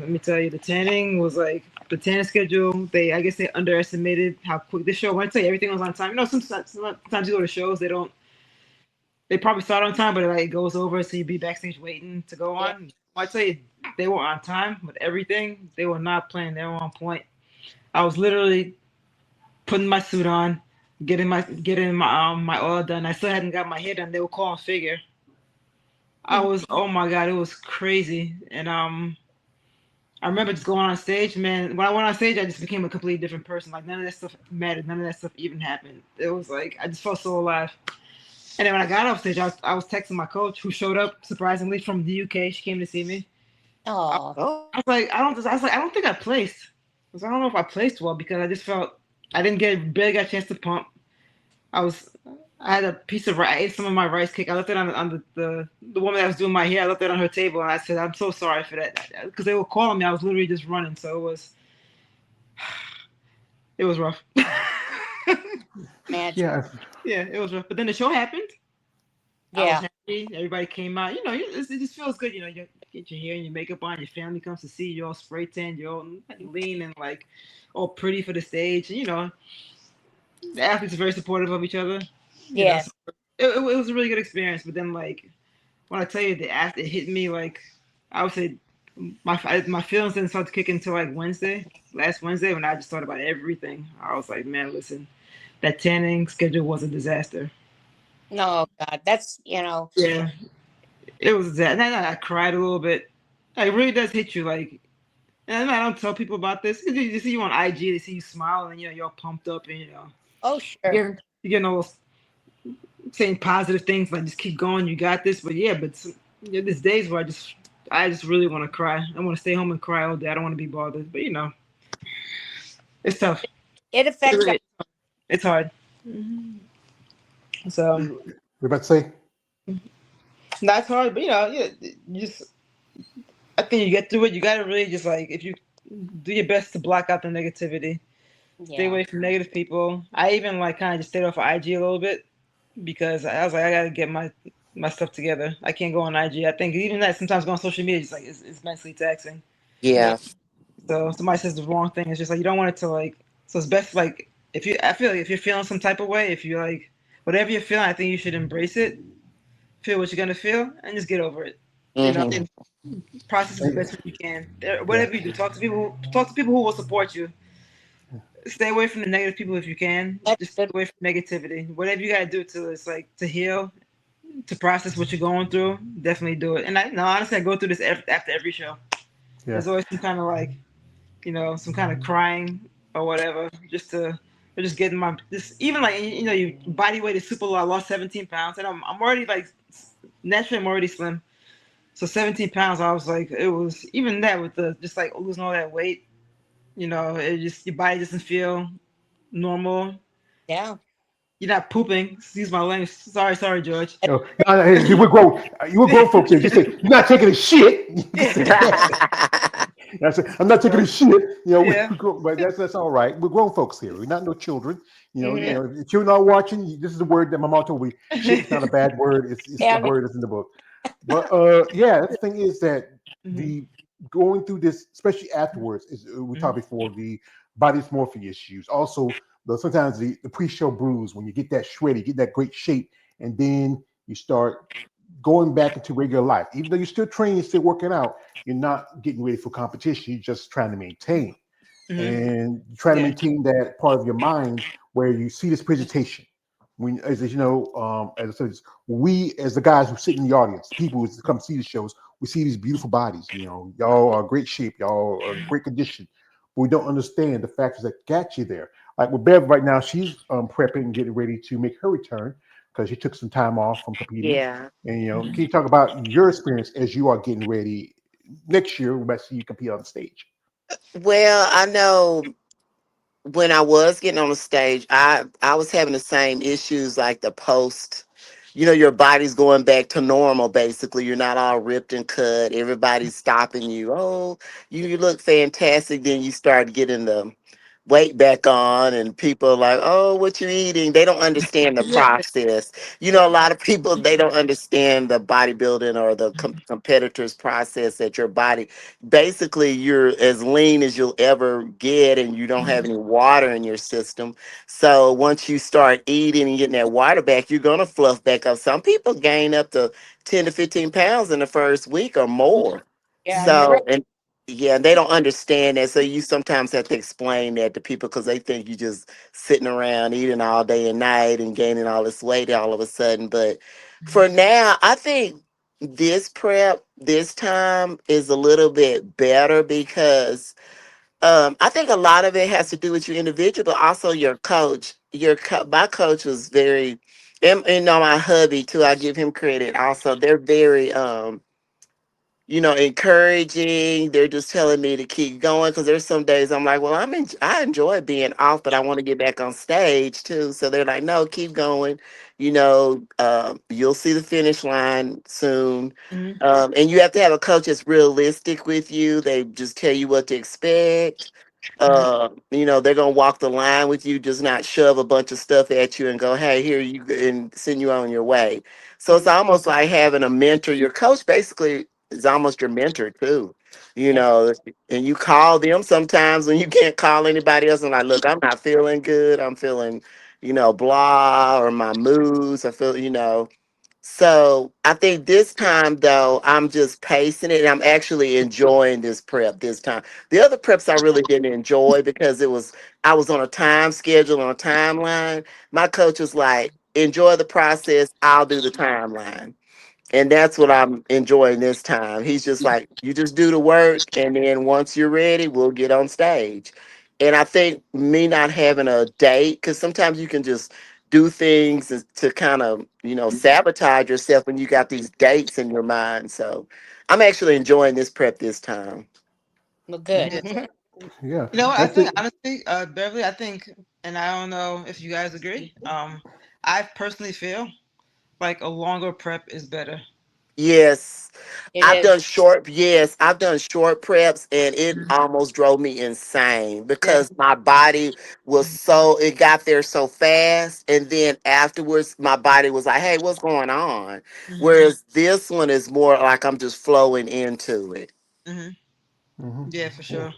let me tell you, the tanning schedule. I guess they underestimated how quick the show went. Tell you everything was on time. Sometimes you go to shows, they probably start on time, but it goes over, so you be backstage waiting to go Yeah. on. I tell you, they were on time with everything. They were not playing. They were on point. I was literally putting my suit on, getting my oil done. I still hadn't got my hair done. They were calling figure. Oh my god, it was crazy. And I remember just going on stage, man. When I went on stage, I just became a completely different person. Like none of that stuff mattered. None of that stuff even happened. It was like I just felt so alive. And then when I got off stage, I was texting my coach, who showed up surprisingly from the UK. She came to see me. I, Oh, Oh, I don't think I placed. I don't know if I placed well because I just felt I didn't get barely got a chance to pump. I was I had a piece of rice. I ate some of my rice cake. I left it on the woman that was doing my hair. I left it on her table, and I said, "I'm so sorry for that," because they were calling me. I was literally just running, so it was rough. imagine. yeah, Yeah, it was rough. But then the show happened. I was Yeah. happy. Everybody came out. It just feels good. You get your hair and your makeup on. Your family comes to see you. You're all spray tan. You're all lean and all pretty for the stage. And the athletes are very supportive of each other. Yes. So it was a really good experience. But then when I tell you the act, it hit me I would say my feelings didn't start to kick until last Wednesday, when I just thought about everything. I was like, man, listen, that tanning schedule was a disaster. No, God, that's Yeah, it was a disaster. And I cried a little bit. It really does hit you. And I don't tell people about this. You see you on IG, they see you smile, and you're all pumped up, and oh you sure. get you get all saying positive things like just keep going, you got this. But yeah, there's days where I just really want to cry. I want to stay home and cry all day. I don't want to be bothered. But it's tough. It It affects. really, it's hard. So we're about to say, that's hard. But you just I think you get through it. You gotta really just if you do your best to block out the negativity, stay Yeah. away from negative people. I even kind of just stayed off of IG a little bit because I was like, I gotta get my stuff together. I can't go on IG. I think even that sometimes going on social media is it's mentally taxing. Yeah. yeah. So if somebody says the wrong thing, it's just you don't want it to So it's best I feel like if you're feeling some type of way, if you whatever you're feeling, I think you should embrace it. Feel what you're gonna feel and just get over it. Hmm. And process it the best way you can. yeah, Whatever you do, talk to people who will support you. Stay away from the negative people if you can. That's Just stay good. away from negativity. Whatever you gotta do to heal, to process what you're going through, definitely do it. And honestly, I go through this after every show. yeah. There's always some kind of some kind of crying or whatever, just getting my just even your body weight is super low. I lost 17 pounds, and I'm already naturally I'm already slim. So 17 pounds, I was like, it was even that with the just losing all that weight. It just your body doesn't feel normal. Yeah. You're not pooping. Excuse my language. Sorry, George. No, no, hey, we're grown. You were grown folks here. Just say you're not taking a shit. You can say that. That's it. I'm not taking a shit. Yeah. But that's all right. We're grown folks here. We're not no children. Hmm. If children are watching, this is the word that my mom told me. Shit is not a bad word. It's the Yeah. word that's in the book. But yeah, the thing is that Mhm. the going through this, especially afterwards, is we talked Mhm. before the body dysmorphia issues. Also, sometimes the pre-show blues when you get that shredded, get that great shape, and then you start going back into regular life. Even though you're still training, still working out, you're not getting ready for competition. You're just trying to maintain Mhm. and trying to Yeah. maintain that part of your mind where you see this presentation. When, as you know, as I said, we as the guys who sit in the audience, people who come see the shows, we see these beautiful bodies. Y'all are great shape, y'all are in great condition, but we don't understand the factors that got you there. Like with Bev right now, she's prepping and getting ready to make her return because she took some time off from competing. Yeah. And Mhm. can you talk about your experience as you are getting ready next year? We might see you compete on stage. Well, I know when I was getting on the stage, I was having the same issues like the post. Your body's going back to normal basically. You're not all ripped and cut. Everybody's stopping you. Oh, you look fantastic. Then you start getting the weight back on, and people are like, oh, what you eating? They don't understand the Yeah. process. You know, a lot of people, they don't understand the bodybuilding or the competitor's process, that your body, basically you're as lean as you'll ever get, and you don't have any water in your system. So once you start eating and getting that water back, you're going to fluff back up. Some people gain up to 10 to 15 pounds in the first week or more. Yeah, Mhm. correct. So, and yeah, and they don't understand that. So you sometimes have to explain that to people, because they think you just sitting around eating all day and night and gaining all this weight all of a sudden. But for now, I think this prep this time is a little bit better, because I think a lot of it has to do with your individual, but also your coach. My coach was very, and my hubby too. I give him credit. Also, they're very encouraging. They're just telling me to keep going, because there's some days I'm like, well, I enjoy being off, but I want to get back on stage too. So they're like, no, keep going. You'll see the finish line soon. Mhm. And you have to have a coach that's realistic with you. They just tell you what to expect. Mhm. They're gonna walk the line with you, just not shove a bunch of stuff at you and go, hey, here you go, and send you on your way. So it's Mhm. almost like having a mentor. Your coach basically is almost your mentor too. You Yeah. know, and you call them sometimes when you can't call anybody else, and like, look, I'm not feeling good. I'm feeling, blah, or my moods. I feel, so I think this time though, I'm just pacing it, and I'm actually enjoying this prep this time. The other preps I really didn't enjoy, because I was on a time schedule, on a timeline. My coach was like, enjoy the process, I'll do the timeline. And that's what I'm enjoying this time. He's just like, you just do the work, and then once you're ready, we'll get on stage. And I think me not having a date, because sometimes you can just do things to kind of, sabotage yourself when you got these dates in your mind. So I'm actually enjoying this prep this time. Well, Yeah. good. Yeah, You know what? I I think think. honestly, Beverly, I think, and I don't know if you guys agree. I personally feel like a longer prep is better. Yes. It is. I've done short preps, and it Mhm. almost drove me insane, Yeah. because my body it got there so fast. And then afterwards, my body was like, hey, what's going on? Hmm. Whereas this one is more like I'm just flowing into it. Hmm. Hmm. Yeah, for Yeah, sure.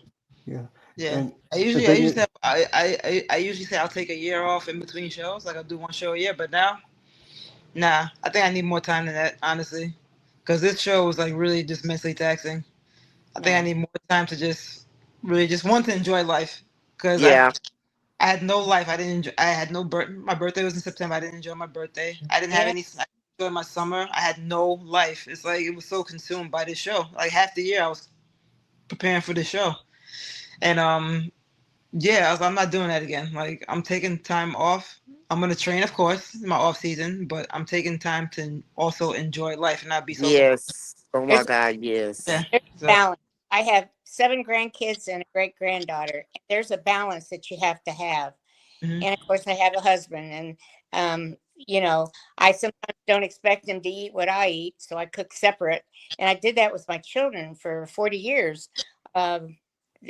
yeah, Yeah. and I the usually, I thing usually is, have, I usually say I'll take a year off in between shows. Like I'll do one show a year, but now, nah. I think I need more time than that, honestly, because this show was like really just mentally taxing. I think I Yeah. need more time to just really just want to enjoy life, because Yeah. I had no life. I didn't enjoy. I had no birth. My birthday was in September. I didn't enjoy my birthday. I didn't have Yeah. any. I didn't enjoy my summer. I had no life. It's like it was so consumed by this show. Like half the year I was preparing for the show, and yeah, I'm not doing that again. Like I'm taking time off. I'm gonna train, of course, in my off season, but I'm taking time to also enjoy life and not be so focused. Yes. Oh my There's God, Yeah. yes. there's a So. balance. I have 7 grandkids and a great granddaughter. There's a balance that you have to have. Mhm. And of course, I have a husband, and I sometimes don't expect him to eat what I eat, so I cook separate. And I did that with my children for 40 years, um,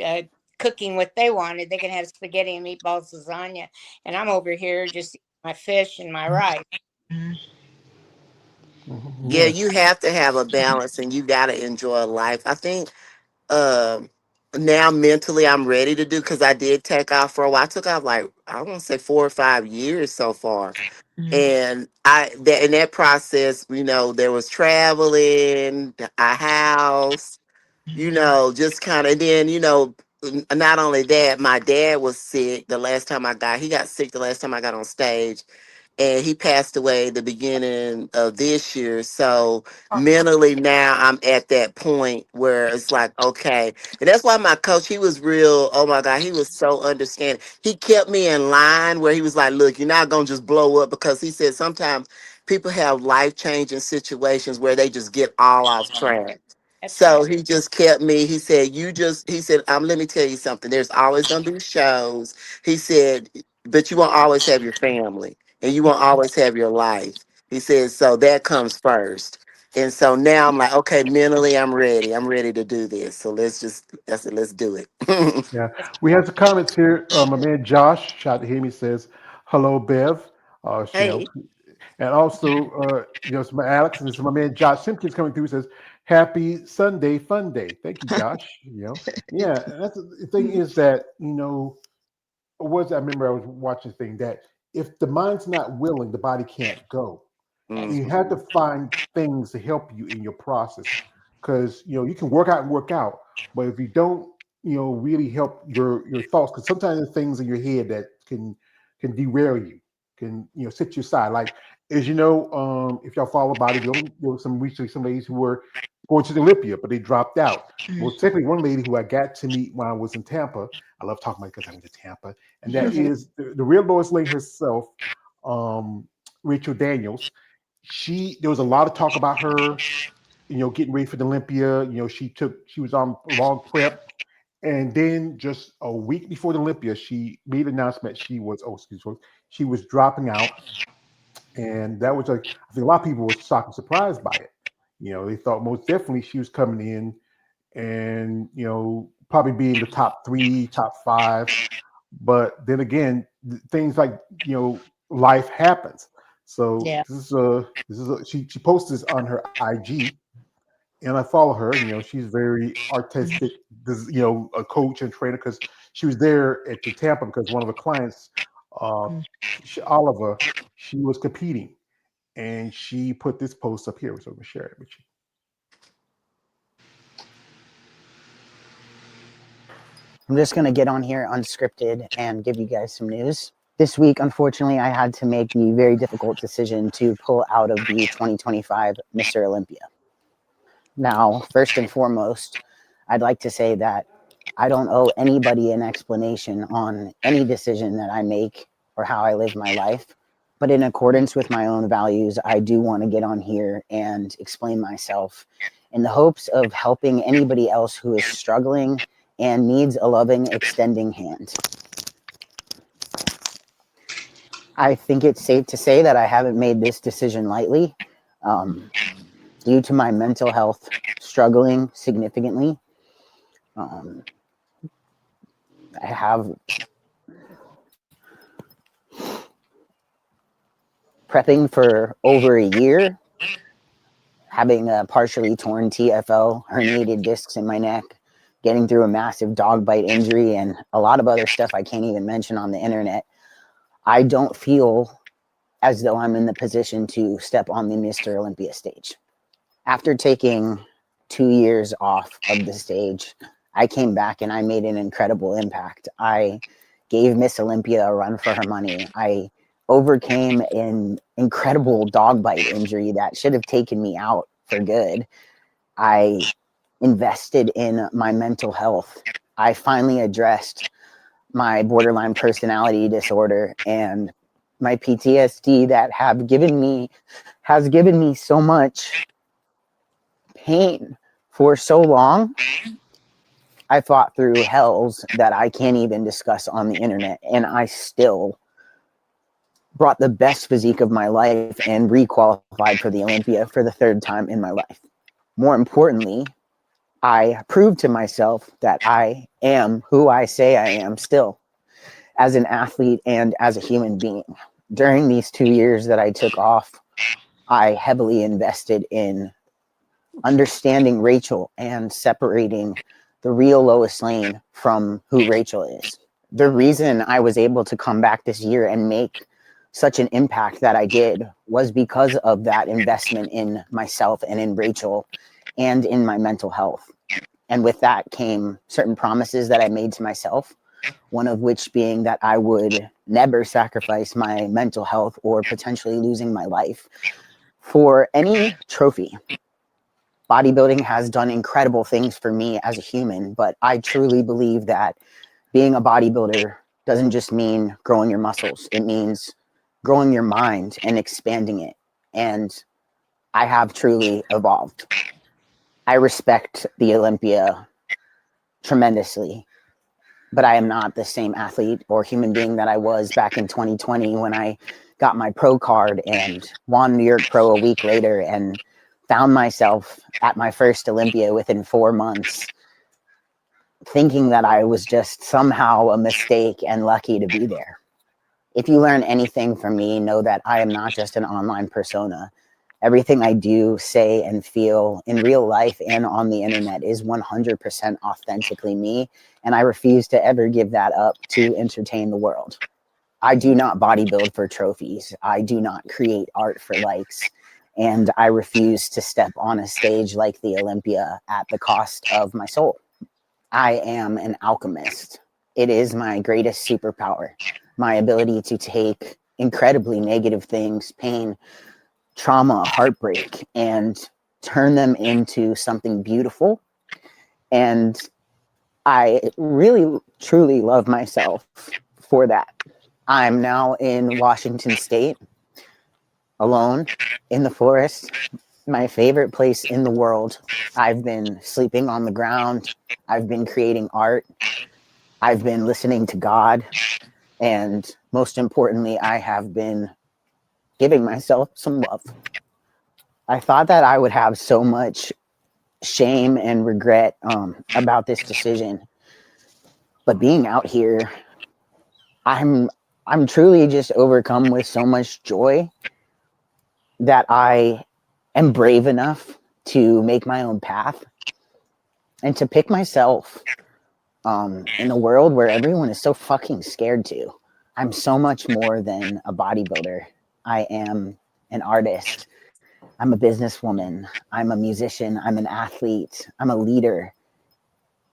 uh, cooking what they wanted. They can have spaghetti and meatballs, lasagna, and I'm over here just eating my fish and my rice. Mhm. Yeah, yeah, you have to have a balance, and you got to enjoy life. I think um now mentally I'm ready to do, because I did take off for a while. I took off like, I want to say 4 or 5 years so far. Mhm. And that in that process, there was traveling, a house, just kind of, then, not only that, my dad was sick the last time he got sick the last time I got on stage, and he passed away the beginning of this year. So mentally now I'm at that point where it's like, okay. And that's why my coach, he was real, oh my God, he was so understanding. He kept me in line, where he was like, look, you're not gonna just blow up, because he said sometimes people have life-changing situations where they just get all off track. That's So right. he just kept me. He said, let me tell you something. There's always gonna be shows. He said, but you won't always have your family, and you won't always have your life. He says, so that comes first. And so now I'm like, okay, mentally I'm ready. I'm ready to do this. So let's do it. Yeah, we have some comments here. My man Josh, shout out to him. He says, "Hello, Bev." Hey. And also, some Alex and some my man Josh Simpkins coming through says, "Happy Sunday Fun Day." Thank you, Josh. Yeah. And that's the thing is that I remember I was watching a thing that if the mind's not willing, the body can't go. Mm, And you have to find things to help you in your process, because you can work out and work out, but if you don't really help your thoughts, because sometimes there's things in your head that can derail you, can set you aside. Like, as if y'all follow bodybuilding, there was some ladies who were going to the Olympia, but they dropped out. Well, technically one lady who I got to meet when I was in Tampa, I love talking about it because I'm in Tampa, and that is the real Lois Lane herself, um Rachel Daniels. There was a lot of talk about her, getting ready for the Olympia. She was on long prep, and then just a week before the Olympia, she made an announcement she was dropping out, and that was like, I think a lot of people were shocked and surprised by it. They thought most definitely she was coming in and probably be in the top three, top five, but then again, things like life happens. So Yeah. she posted this on her IG, and I follow her. She's very artistic. A coach and trainer, because she was there at the Tampa because one of the clients, uh, Oliver, she was competing, and she put this post up here. So I'm gonna share it with you. I'm just going to get on here unscripted and give you guys some news. This week, unfortunately, I had to make the very difficult decision to pull out of the 2025 Mr. Olympia. Now, first and foremost, I'd like to say that I don't owe anybody an explanation on any decision that I make or how I live my life. But in accordance with my own values, I do want to get on here and explain myself in the hopes of helping anybody else who is struggling and needs a loving, extending hand. I think it's safe to say that I haven't made this decision lightly. Due to my mental health struggling significantly, I have prepping for over a year, having a partially torn TFL, herniated discs in my neck, getting through a massive dog bite injury, and a lot of other stuff I can't even mention on the internet. I don't feel as though I'm in the position to step on the Mr. Olympia stage. After taking 2 years off of the stage, I came back and I made an incredible impact. I gave Miss Olympia a run for her money. I overcame an incredible dog bite injury that should have taken me out for good. I invested in my mental health. I finally addressed my borderline personality disorder and my PTSD that has given me so much pain for so long. I fought through hells that I can't even discuss on the internet, and I still brought the best physique of my life and re-qualified for the Olympia for the third time in my life. More importantly, I proved to myself that I am who I say I am still, as an athlete and as a human being. During these 2 years that I took off, I heavily invested in understanding Rachel and separating the real Lois Lane from who Rachel is. The reason I was able to come back this year and make such an impact that I did was because of that investment in myself and in Rachel and in my mental health. And with that came certain promises that I made to myself, one of which being that I would never sacrifice my mental health or potentially losing my life for any trophy. Bodybuilding has done incredible things for me as a human, but I truly believe that being a bodybuilder doesn't just mean growing your muscles. It means growing your mind and expanding it. And I have truly evolved. I respect the Olympia tremendously, but I am not the same athlete or human being that I was back in 2020 when I got my pro card and won New York Pro a week later and found myself at my first Olympia within 4 months, thinking that I was just somehow a mistake and lucky to be there. If you learn anything from me, know that I am not just an online persona. Everything I do, say, and feel in real life and on the internet is 100% authentically me, and I refuse to ever give that up to entertain the world. I do not bodybuild for trophies. I do not create art for likes. And I refuse to step on a stage like the Olympia at the cost of my soul. I am an alchemist. It is my greatest superpower, my ability to take incredibly negative things, pain, trauma, heartbreak, and turn them into something beautiful. And I really, truly love myself for that. I'm now in Washington State, alone in the forest, my favorite place in the world. I've been sleeping on the ground. I've been creating art. I've been listening to God. And most importantly, I have been giving myself some love. I thought that I would have so much shame and regret about this decision. But being out here, I'm truly just overcome with so much joy that I am brave enough to make my own path and to pick myself in a world where everyone is so fucking scared to. I'm so much more than a bodybuilder. I am an artist. I'm a businesswoman. I'm a musician. I'm an athlete. I'm a leader.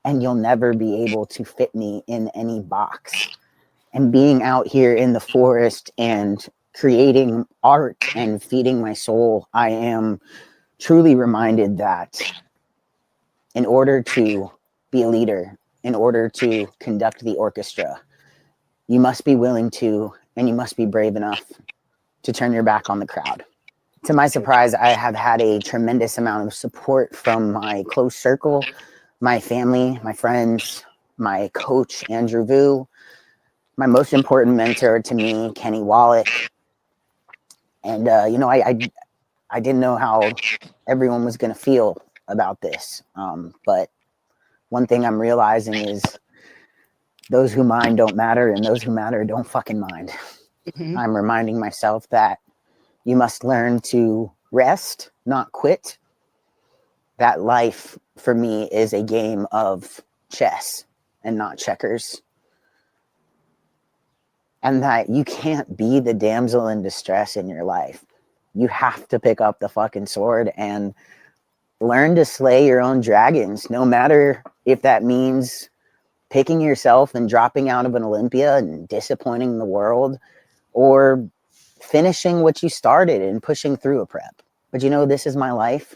And you'll never be able to fit me in any box. And being out here in the forest and creating art and feeding my soul, I am truly reminded that in order to be a leader, in order to conduct the orchestra, you must be willing to, and you must be brave enough to turn your back on the crowd. To my surprise, I have had a tremendous amount of support from my close circle, my family, my friends, my coach, Andrew Vu, my most important mentor to me, Kenny Wallach. And, I didn't know how everyone was going to feel about this. But one thing I'm realizing is those who mind don't matter, and those who matter don't fucking mind. Mhm. I'm reminding myself that you must learn to rest, not quit. That life for me is a game of chess and not checkers. And that you can't be the damsel in distress in your life. You have to pick up the fucking sword and learn to slay your own dragons, no matter if that means picking yourself and dropping out of an Olympia and disappointing the world, or finishing what you started and pushing through a prep. But this is my life.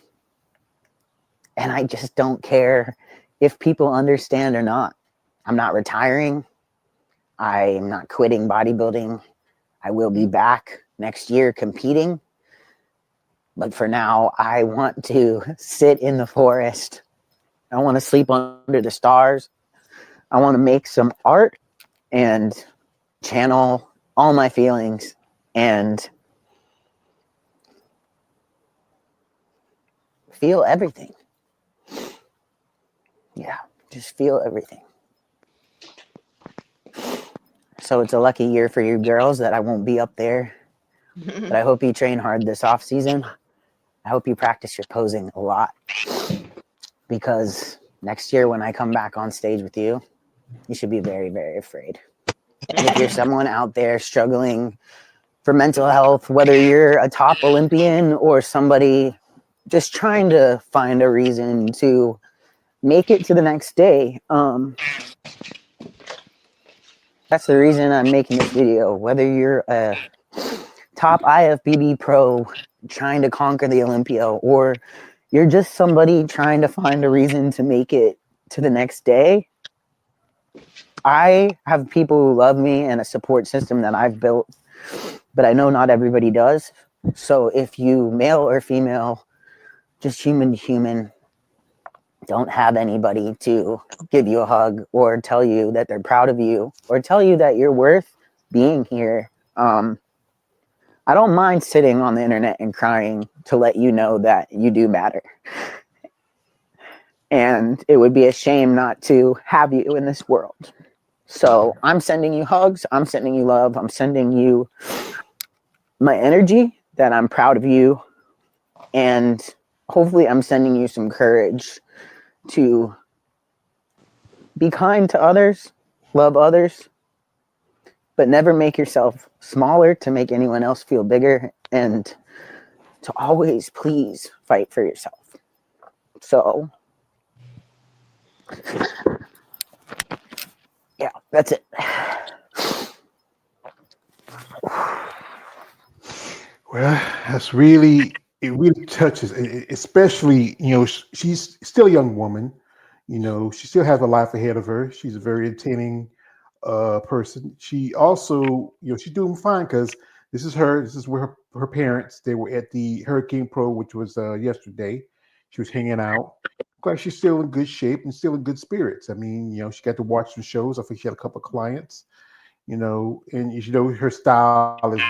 And I just don't care if people understand or not. I'm not retiring. I'm not quitting bodybuilding. I will be back next year competing. But for now, I want to sit in the forest. I want to sleep under the stars. I want to make some art and channel all my feelings and feel everything. Yeah, just feel everything. So it's a lucky year for you girls that I won't be up there. But I hope you train hard this off season. I hope you practice your posing a lot, because next year when I come back on stage with you, you should be very, very afraid. And if you're someone out there struggling for mental health, whether you're a top Olympian or somebody just trying to find a reason to make it to the next day, that's the reason I'm making this video. Whether you're a top IFBB pro trying to conquer the Olympia, or you're just somebody trying to find a reason to make it to the next day, I have people who love me and a support system that I've built, but I know not everybody does. So if you, male or female, just human to human, don't have anybody to give you a hug or tell you that they're proud of you or tell you that you're worth being here, I don't mind sitting on the internet and crying to let you know that you do matter. And it would be a shame not to have you in this world. So I'm sending you hugs. I'm sending you love. I'm sending you my energy that I'm proud of you. And hopefully, I'm sending you some courage to be kind to others, love others, but never make yourself smaller to make anyone else feel bigger, and to always please fight for yourself. So, yeah, that's it. Well, that's really it. Really touches, especially she's still a young woman. She still has a life ahead of her. She's a very entertaining person. She also, she's doing fine because this is her. This is where her parents. They were at the Hurricane Pro, which was yesterday. She was hanging out. Like she's still in good shape and still in good spirits. I mean, she got to watch some shows. I think she had a couple of clients. And her style is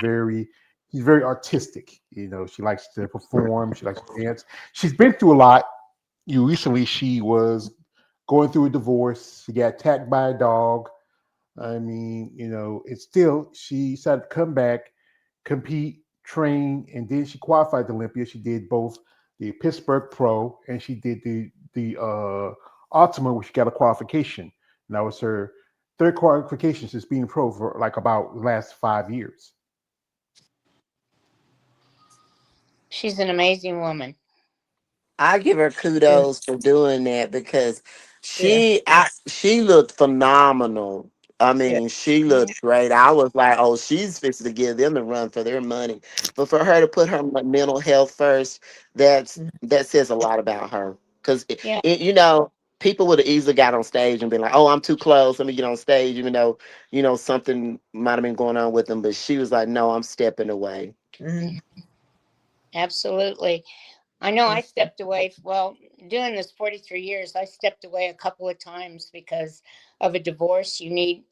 she's very artistic. She likes to perform, she likes to dance. She's been through a lot. Recently she was going through a divorce. She got attacked by a dog. I mean, it's still she decided to come back, compete, train, and then she qualified to Olympia. She did both the Pittsburgh Pro and she did the Ultima, where she got a qualification. And that was her third qualification since being pro for like about the last 5 years. She's an amazing woman. I give her Yeah, kudos for doing that because yeah, she looked phenomenal. I yeah. mean, she looked great. I was like, oh, she's fixing to give them a run for their money. But for her to put her mental health first, that says a lot about her. Because Yeah. people would have easily got on stage and been like, oh, I'm too close. Let me get on stage, even though something might have been going on with them. But she was like, no, I'm stepping away. Hmm. Mhm. Absolutely. I know I stepped away. Well, doing this 43 years, I stepped away a couple of times because of a divorce. You need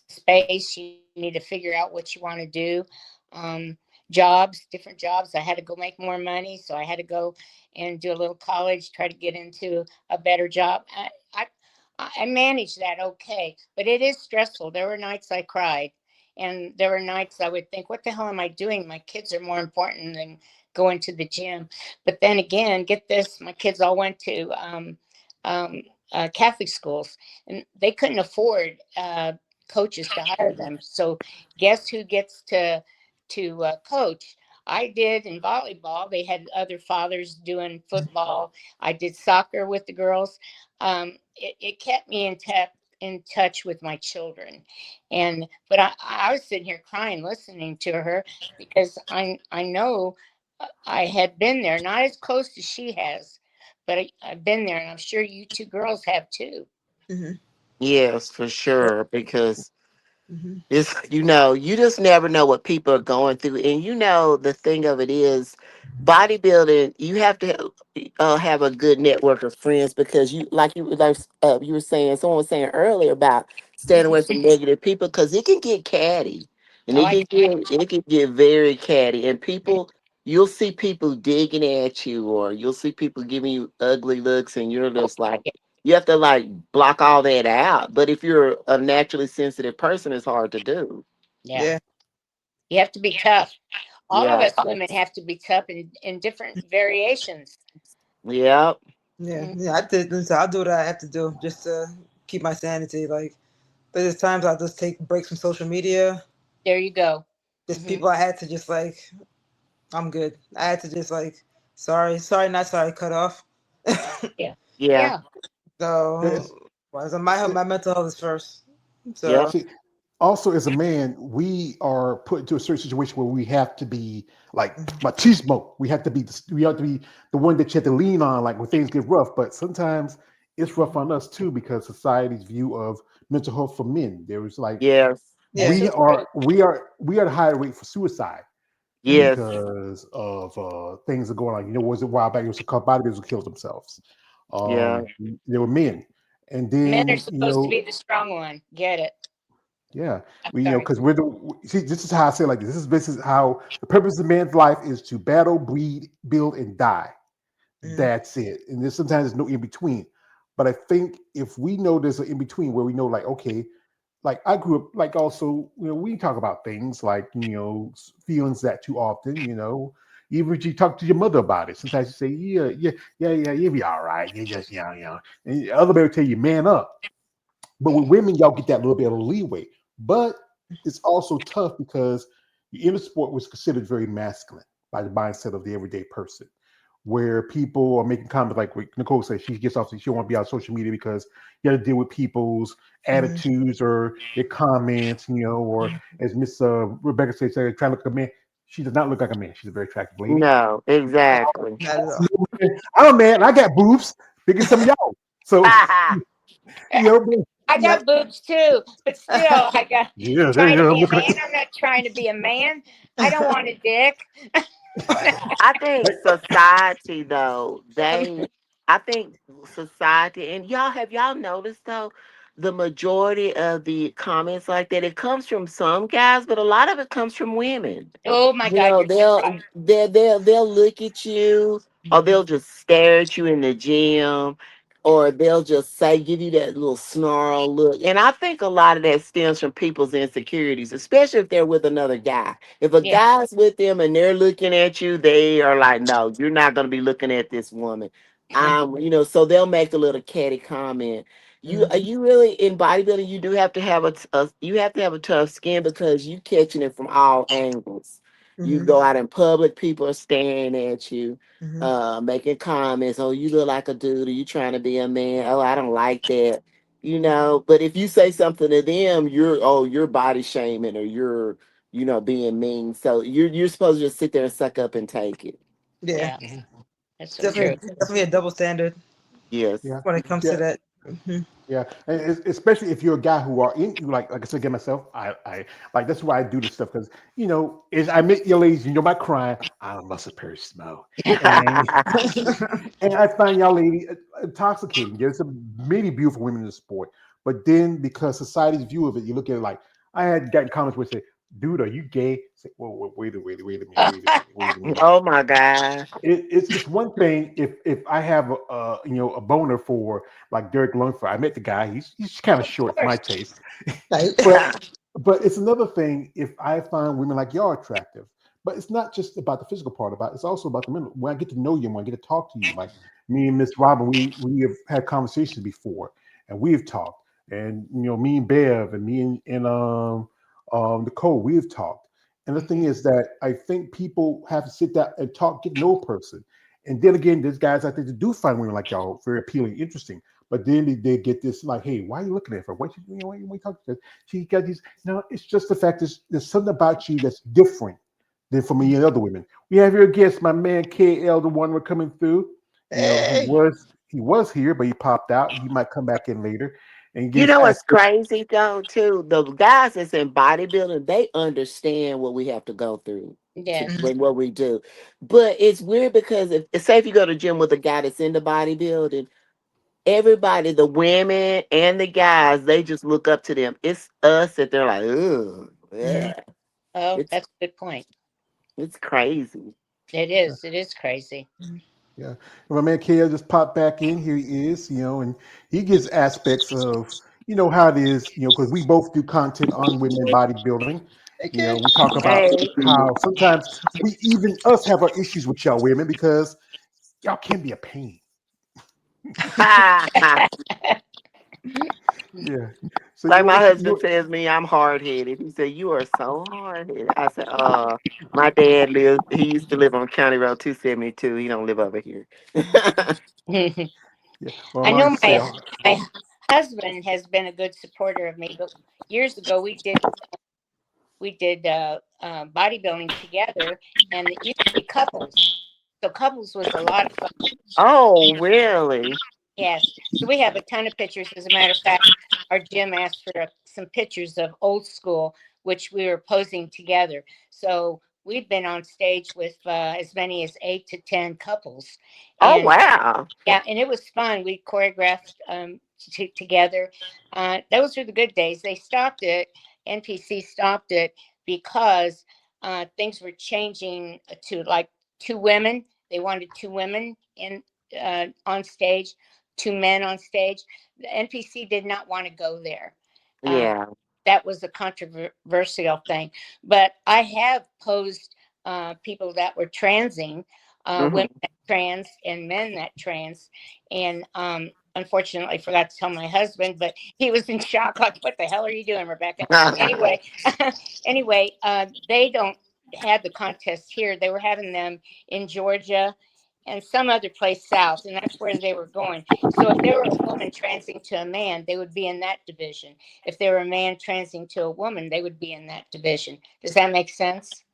space. You need to figure out what you want to do. Um, Jobs, different jobs. I had to go make more money. So I had to go and do a little college, try to get into a better job. I managed that okay, but it is stressful. There were nights I cried. And there were nights I would think, what the hell am I doing? My kids are more important than going to the gym. But then again, get this, my kids all went to um, Catholic schools, and they couldn't afford coaches to hire them. So guess who gets to coach? I did in volleyball. They had other fathers doing football. I did soccer with the girls. It kept me in touch with my children, but I was sitting here crying listening to her because I know I had been there, not as close as she has, but I've been there, and I'm sure you two girls have too. Hmm. Yes, for sure. Because Hmm. it's, you just never know what people are going through. And the thing of it is, bodybuilding, you have to have a good network of friends because you were saying, someone was saying earlier about staying away from negative people because it can get catty. And Oh, I it can get very catty. And you'll see people digging at you, or you'll see people giving you ugly looks, and you're just like, yeah, you have to like block all that out. But if you're a naturally sensitive person, it's hard to do. yeah. Yeah, You have to be tough. All of Yeah. us women have to be tough in different variations. Yeah. yeah, Mm, yeah. I did. Listen, I'll do what I have to do just to keep my sanity. Like there's times I'll just take breaks from social media. there you go. Just Hmm. people I had to just like, I'm good. I had to just like, sorry, sorry, not sorry, cut off. Yeah, Yeah. yeah, So, Yes. well, so my mental health is first. Yep. So, See, also as a man, we are put into a certain situation where we have to be like machismo. We have to be the one that you have to lean on, like when things get rough. But sometimes it's rough on us too because society's view of mental health for men. There was like Yes. yeah. we are the higher rate for suicide Hmm. Yes. because of things that are going on. Was it a while back? It was a couple bodybuilders who killed themselves. Yeah. They were men, and men are then supposed to be the strong one. Get it? Yeah, I'm we sorry. because we're the see. This is how I say it like this. This is how the purpose of man's life is to battle, breed, build, and die. Mm, That's it. And there's sometimes there's no in between. But I think if we know there's an in between where we know, like, okay, like I grew up, like also, we talk about things like, feelings that too often, even if you talk to your mother about it, sometimes you say, yeah, yeah, yeah, yeah, you'll be all right. You just, and the other will tell you, man up. But with women, y'all get that little bit of leeway. But it's also tough because the inner sport was considered very masculine by the mindset of the everyday person, where people are making comments like what Nicole said, she gets off, she don't want to be on social media because you got to deal with people's mhm, attitudes or their comments, or as Miss Rebecca said, trying to look like a man. She does not look like a man. She's a very attractive lady. No, exactly. not at all. I'm a man. I got boobs bigger than some of y'all. So, you know, I Yep. got boobs too, but still, I got yeah, there trying you to go. be I'm a looking man. I'm not trying to be a man. I don't want a dick. I think at. society though, I think society, and y'all noticed though, the majority of the comments like that, it comes from some guys, but a lot of it comes from women. Oh my You God, know, you're so right. they'll look at you, or Mhm, they'll just stare at you in the gym, or they'll just say, give you that little snarl look. And I think a lot of that stems from people's insecurities, especially if they're with another guy. If a Yeah. guy's with them and they're looking at you, they are like, no, you're not going to be looking at this woman. So they'll make a little catty comment. mhm, You really in bodybuilding, you do have to have you have to have a tough skin because you catching it from all angles. You mhm, go out in public, people are staring at you, mhm, making comments. Oh, you look like a dude. Are you trying to be a man? Oh, I don't like that. But if you say something to them, you're body shaming, or you're, being mean. So you're supposed to just sit there and suck up and take it. yeah, Yeah, that's so true. definitely a double standard Yes. Yeah, when it comes to yeah, that. Mhm, yeah. And especially if you're a guy who are in, like I said, again myself, I like that's why I do this stuff because is I meet your ladies, you know, my crying, I must have perished smell, and and I find y'all lady intoxicating. There's some many beautiful women in the sport, but then because society's view of it, you look at it like I had gotten comments where say, "Dude, are you gay?" Say, "Whoa, wait a minute, wait a minute." Oh my God. It's one thing if I have a boner for like Derek Lungford. I met the guy. He's kind of Of short for my course. taste, right. but it's another thing if I find women like y'all attractive. But it's not just about the physical part about it. It's also about the mental. When I get to know you, when I get to talk to you, like me and Miss Robin, we have had conversations before, and we have talked, and me and Bev, and me and Nicole, we have talked. And the thing is that I think people have to sit down and talk, get to know a person. And then again, there's guys out there that do find women like y'all very appealing, interesting. But then they get this like, hey, why are you looking at her? Why you talk to her? She got these. No, it's just the fact there's something about you that's different than for me and other women. We have your guest, my man KL, the one we're coming through. He Hey. was here, but he popped out. He might come back in later and get You his know what's aspect. crazy though, too? The guys that's in bodybuilding, they understand what we have to go through to Yes. Mhm, when what we do. But it's weird because say if you go to gym with a guy that's into bodybuilding, everybody, the women and the guys, they just look up to them. It's us that they're like, ugh, mhm. yeah. Oh, It's that's a good point. it's crazy. It is. It is crazy. Yeah. And my man KL just popped back in. Here he is, and he gives aspects of, how it is, because we both do content on women bodybuilding. Okay. We talk about Hey. how sometimes we even us have our issues with y'all women because y'all can be a pain. Yeah. So you Like want my to husband tells me I'm hard headed. He said, "You are so hard headed." I said, my dad lives he used to live on County Road 272. He don't live over here. I yeah. Well, I know say, my husband has been a good supporter of me, but years ago we did bodybuilding together, and it used to be couples. So couples was a lot of fun. Oh, really? Yes. So we have a ton of pictures. As a matter of fact, our gym asked for some pictures of old school, which we were posing together. So we've been on stage with as many as 8 to 10 couples, Oh, and wow. yeah, and it was fun. We choreographed together. Those were the good days. They stopped it NPC stopped it because things were changing to like two women. They wanted two women in on stage, two men on stage. The NPC did not want to go there. Uh, Yeah. that was a controversial thing. But I have posed people that were transing, women Hmm. that trans and men that trans, and unfortunately, I forgot to tell my husband, but he was in shock. Like, what the hell are you doing, Rebecca? Anyway, anyway, they don't have the contest here. They were having them in Georgia and some other place south, and that's where they were going. So if they were a woman transing to a man, they would be in that division. If they were a man transing to a woman, they would be in that division. Does that make sense?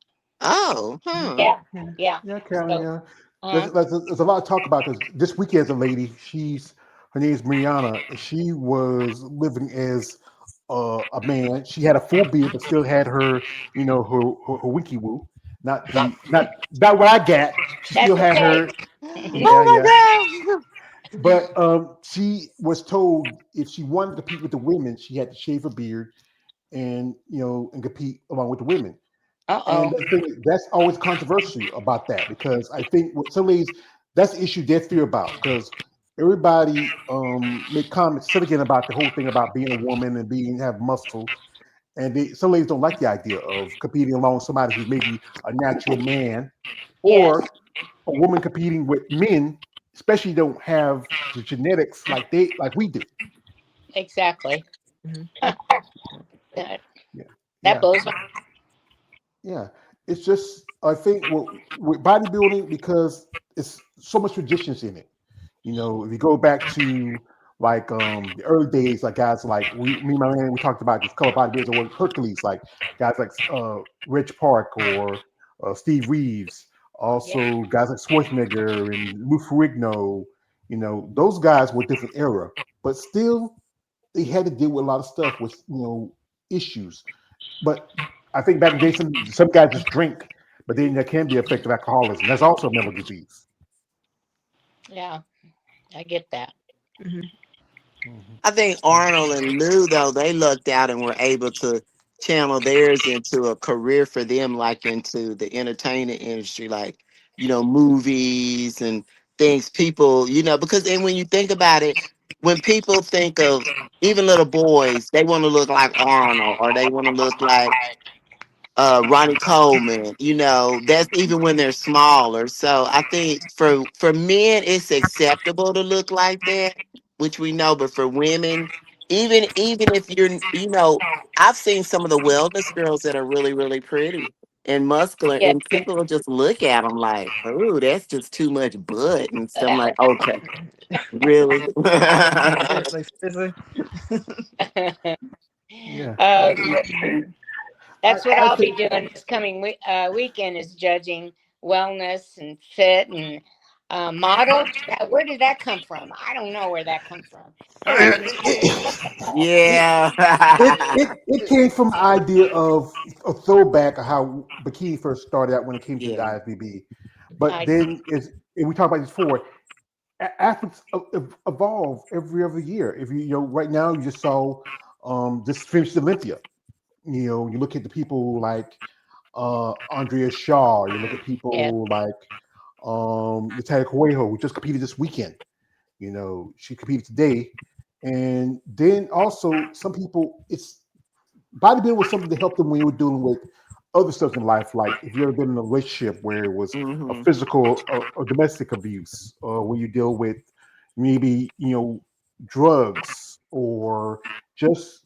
Oh, huh. Yeah, Yeah, yeah. yeah, Carolyn, So, yeah. uh, There's a lot to talk about because this weekend's a lady. Her name is Brianna, and she was living as a man. She had a full beard, but still had her, her winky woo. Not what I got. She still that's had okay. her. Yeah, Oh yeah. my God. But she was told if she wanted to compete with the women, she had to shave her beard and and compete along with the women. Uh And oh. the thing that's always controversial about that because I think what some ladies that's the issue they fear about because everybody make comments again about the whole thing about being a woman and being have muscle and some ladies don't like the idea of competing along with somebody who's maybe a natural man Yes, or a woman competing with men, especially don't have the genetics like we do. exactly. Mhm. That, Yeah, that yeah. blows my. Yeah, it's just I think with bodybuilding because it's so much traditions in it. If you go back to like the early days, like guys like me and my man, we talked about this color bodybuilders or Hercules, like guys like Rich Park or Steve Reeves, Yeah. also guys like Schwarzenegger and Lou Ferrigno. Those guys were different era, but still they had to deal with a lot of stuff with issues. But I think back in the day, some guys just drink, but then there can be effective alcoholism. That's also a mental disease. Yeah, I get that. Mhm. Mhm. I think Arnold and Lou, though, they lucked out and were able to channel theirs into a career for them, like into the entertainment industry, like, movies and things people, because then when you think about it, when people think of even little boys, they want to look like Arnold or they want to look like Ronnie Coleman, that's even when they're smaller. So I think for men it's acceptable to look like that, which we know, but for women, even if you're I've seen some of the wellness girls that are really, really pretty and muscular, Yeah. and people will just look at them like, oh, that's just too much butt and stuff. I'm like, okay, really? Seriously, seriously. Yeah, Okay. I, That's what I I'll think be doing this coming weekend is judging wellness and fit and model. Where did that come from? I don't know where that come from. Anyway, it, Yeah. it came from the idea of a throwback of how bikini first started out when it came to the Yeah. IFBB. But I then, and we talked about this before, athletes evolve every other year. If right now you just saw just finished Olympia. You look at the people like Andrea Shaw. You look at yeah, people like Natalia Coelho, who just competed this weekend. She competed today, and then also some people. It's bodybuilding was something to help them when you were dealing with other stuff in life, like if you ever been in a relationship where it was a Hmm. physical or domestic abuse, or where you deal with maybe drugs or just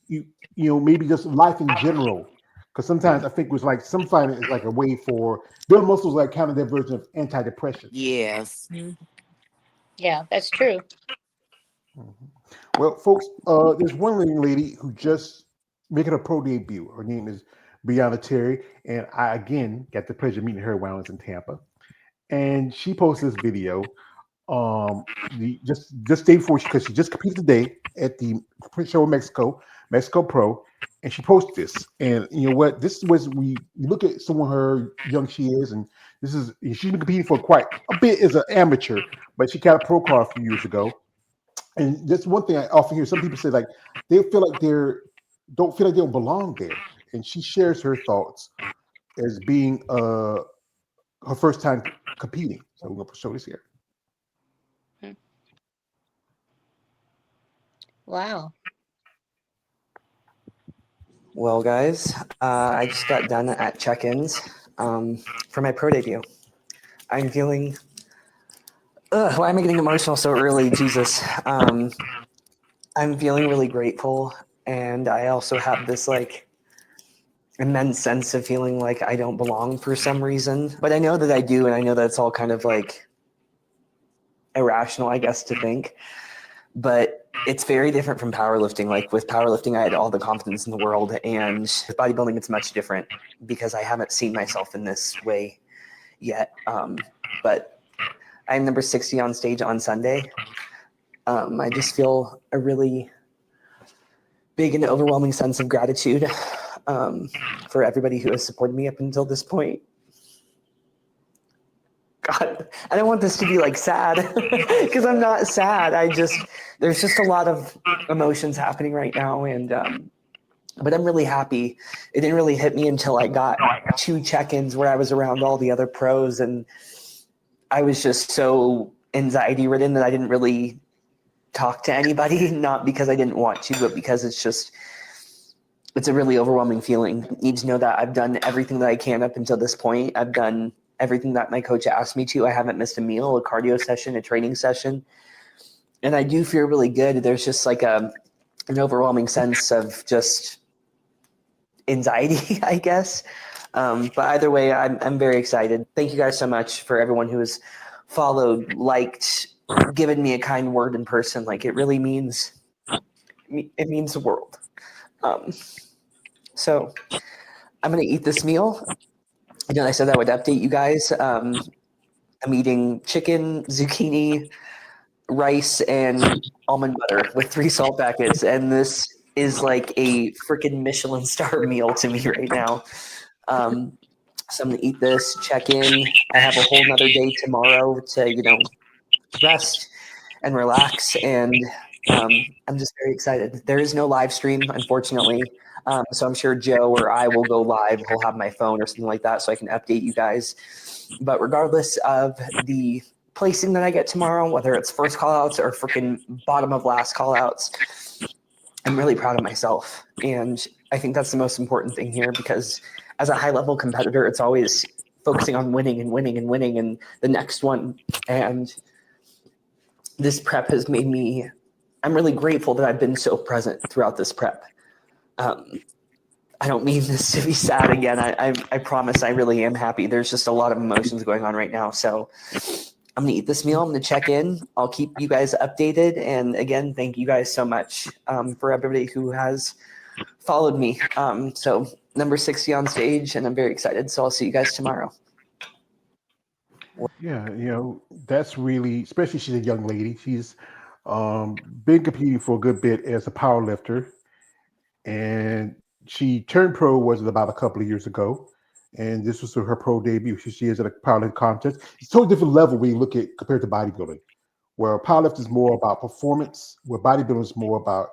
maybe just life in general. Because sometimes I think it was like some find it is like a way for building muscles, like kind of their version of antidepressants. Yes. Mhm. yeah, that's true. Mhm. Well, folks, there's one lady who just making a pro debut. Her name is Brianna Terry, and I again got the pleasure of meeting her while I was in Tampa. And she posted this video, the just day before because she just competed today at the show in Mexico Pro, and she posted this. And you know what? This was we look at someone her young she is, and she's been competing for quite a bit as an amateur, but she got a pro card a few years ago. And that's one thing I often hear. Some people say like they feel like they're don't feel like they don't belong there. and she shares her thoughts as being her first time competing. So we're gonna show this here. Wow. Well, guys, I just got done at check-ins for my pro debut. I'm feeling. Why am I getting emotional so early? Jesus. I'm feeling really grateful, and I also have this like immense sense of feeling like I don't belong for some reason, but I know that I do, and I know that's all kind of like irrational, I guess, to think. But it's very different from powerlifting. Like with powerlifting, I had all the confidence in the world, and with bodybuilding, it's much different because I haven't seen myself in this way yet. But I'm number 60 on stage on Sunday. I just feel a really big and overwhelming sense of gratitude for everybody who has supported me up until this point. God, I don't want this to be like sad because I'm not sad. There's just a lot of emotions happening right now. And, but I'm really happy. It didn't really hit me until I got 2 check-ins where I was around all the other pros. And I was just so anxiety ridden that I didn't really talk to anybody, not because I didn't want to, but because it's a really overwhelming feeling. You need to know that I've done everything that I can up until this point. I've done everything that my coach asked me to. I haven't missed a meal, a cardio session, a training session. And I do feel really good. There's just like an overwhelming sense of just anxiety, I guess. But either way, I'm very excited. Thank you guys so much for everyone who has followed, liked, given me a kind word in person. Like it really means the world. So I'm going to eat this meal. I said I would update you guys. I'm eating chicken, zucchini, rice, and almond butter with 3 salt packets. And this is like a freaking Michelin star meal to me right now. So I'm going to eat this, check in. I have a whole nother day tomorrow to, rest and relax. And I'm just very excited. There is no live stream, unfortunately. So I'm sure Joe or I will go live. He'll have my phone or something like that so I can update you guys. But regardless of the placing that I get tomorrow, whether it's first call outs or freaking bottom of last call outs, I'm really proud of myself. And I think that's the most important thing here because as a high level competitor, it's always focusing on winning and winning and winning and the next one. And this prep has made me, I'm really grateful that I've been so present throughout this prep. I don't mean this to be sad again. I promise I really am happy. There's just a lot of emotions going on right now. So I'm going to eat this meal. I'm going to check in. I'll keep you guys updated. And again, thank you guys so much for everybody who has followed me. So number 60 on stage, and I'm very excited. So I'll see you guys tomorrow. Yeah, that's really, especially she's a young lady. She's been competing for a good bit as a power lifter, and she turned pro was about a couple of years ago, and this was her pro debut. She is at a powerlifting contest. It's a totally different level when you look at compared to bodybuilding, where powerlifting is more about performance, where bodybuilding is more about